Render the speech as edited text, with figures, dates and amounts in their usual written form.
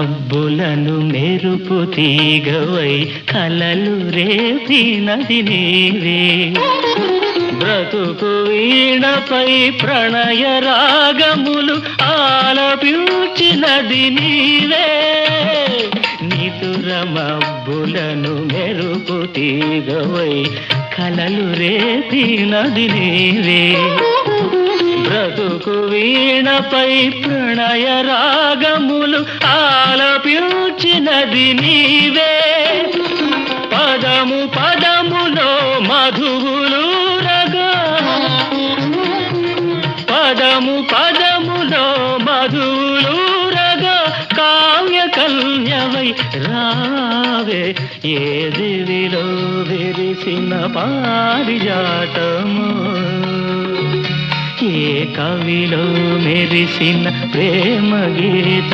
మబ్బులను మెరుపు తీగవై కలలు రేపినది నీవే. బ్రతుకు వీణపై ప్రణయ రాగములు ఆలపించినది నీవే. నిదుర మబ్బులను మెరుపు తీగవై కలలు రేపినది నీవే. బ్రతుకు వీణపై ప్రణయ రాగములు ఆలపించినది నీవే. పదము పదములో మధువులు రగా, పదము పదములో మధువులు రగా, కావ్య కన్యవై రావే. ఏ దివిలో విరిసిన పారిజాతము, ఏ కవిలో మెరిసిన ప్రేమ గీత.